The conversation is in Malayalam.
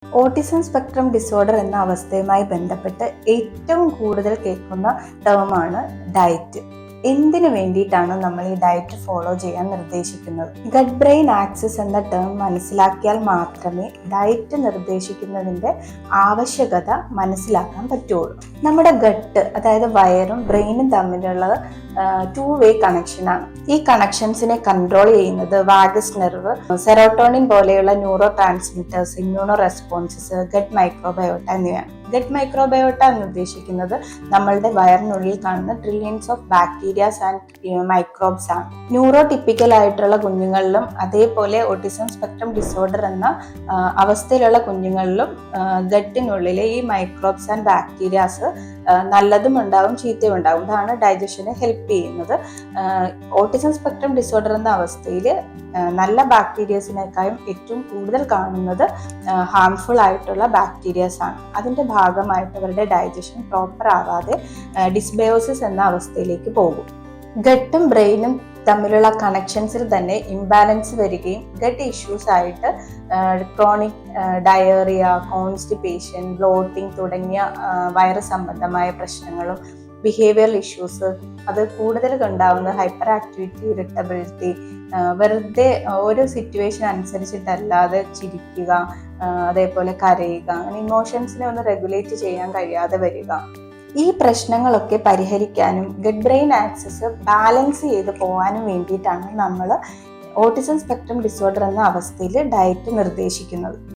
ഓട്ടിസം സ്പെക്ട്രം ഡിസോർഡർ എന്ന അവസ്ഥയുമായി ബന്ധപ്പെട്ട് ഏറ്റവും കൂടുതൽ കേൾക്കുന്ന ടേമാണ് ഡയറ്റ്. എന്തിനു വേണ്ടിയിട്ടാണ് നമ്മൾ ഈ ഡയറ്റ് ഫോളോ ചെയ്യാൻ നിർദ്ദേശിക്കുന്നത്? ഗട്ട് ബ്രെയിൻ ആക്സിസ് എന്ന ടേം മനസ്സിലാക്കിയാൽ മാത്രമേ ഡയറ്റ് നിർദ്ദേശിക്കുന്നതിൻ്റെ ആവശ്യകത മനസ്സിലാക്കാൻ പറ്റുള്ളൂ. നമ്മുടെ ഗട്ട്, അതായത് വയറും ബ്രെയിനും തമ്മിലുള്ള ടു വേ കണക്ഷനാണ്. ഈ കണക്ഷൻസിനെ കൺട്രോൾ ചെയ്യുന്നത് വാഗസ് നെർവ്, സെറോട്ടോണിൻ പോലെയുള്ള neurotransmitters, immuno responses, gut microbiota എന്നിവയാണ്. ഗട്ട് മൈക്രോബയോട്ട എന്ന് ഉദ്ദേശിക്കുന്നത് നമ്മളുടെ വയറിനുള്ളിൽ കാണുന്ന trillions of bacterias and microbes ആണ്. ന്യൂറോ ടിപ്പിക്കൽ ആയിട്ടുള്ള കുഞ്ഞുങ്ങളിലും അതേപോലെ ഓട്ടിസം സ്പെക്ട്രം ഡിസോർഡർ എന്ന അവസ്ഥയിലുള്ള കുഞ്ഞുങ്ങളിലും ഗട്ടിനുള്ളിലെ ഈ മൈക്രോബ്സ് ആൻഡ് ബാക്ടീരിയാസ് നല്ലതും ഉണ്ടാവും ചീത്തയും ഉണ്ടാവും. ഇതാണ് ഡൈജഷനെ ഹെൽപ്പ് ചെയ്യുന്നത്. ഓട്ടിസം സ്പെക്ട്രം ഡിസോർഡർ എന്ന അവസ്ഥയിൽ നല്ല ബാക്ടീരിയസിനേക്കാളും ഏറ്റവും കൂടുതൽ കാണുന്നത് ഹാംഫുൾ ആയിട്ടുള്ള ബാക്ടീരിയസ് ആണ്. അതിൻ്റെ ഭാഗമായിട്ട് അവരുടെ ഡൈജഷൻ പ്രോപ്പർ ആവാതെ ഡിസ്ബയോസിസ് എന്ന അവസ്ഥയിലേക്ക് പോകും. ഗട്ടും ബ്രെയിനും തമ്മിലുള്ള കണക്ഷൻസിൽ തന്നെ ഇംബാലൻസ് വരികയും ഗട്ട് ഇഷ്യൂസ് ആയിട്ട് ക്രോണിക് ഡയറിയ, കോൺസ്റ്റിപ്പേഷൻ, ബ്ലോട്ടിംഗ് തുടങ്ങിയ വയറ് സംബന്ധമായ പ്രശ്നങ്ങളും ബിഹേവിയറൽ ഇഷ്യൂസ്, അത് കൂടുതൽ ഉണ്ടാവുന്ന ഹൈപ്പർ ആക്ടിവിറ്റി, ഇറിറ്റബിലിറ്റി, വെറുതെ ഓരോ സിറ്റുവേഷൻ അനുസരിച്ചിട്ടല്ലാതെ ചിരിക്കുക, അതേപോലെ കരയുക, അങ്ങനെ ഇമോഷൻസിനെ ഒന്ന് റെഗുലേറ്റ് ചെയ്യാൻ കഴിയാതെ വരിക. ഈ പ്രശ്നങ്ങളൊക്കെ പരിഹരിക്കാനും ഗട്ട് ബ്രെയിൻ ആക്സിസ് ബാലൻസ് ചെയ്ത് പോകാനും വേണ്ടിയിട്ടാണ് നമ്മൾ ഓട്ടിസം സ്പെക്ട്രം ഡിസോർഡർ എന്ന അവസ്ഥയിൽ ഡയറ്റ് നിർദ്ദേശിക്കുന്നത്.